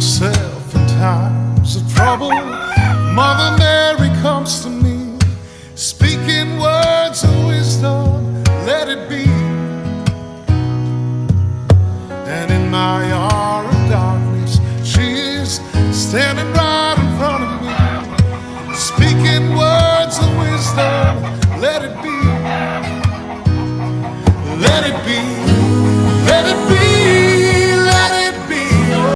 myself in times of trouble, Mother Mary comes to me, speaking words of wisdom, let it be. And in my hour of darkness, she is standing right in front of me, speaking words of wisdom, let it be. Let it be.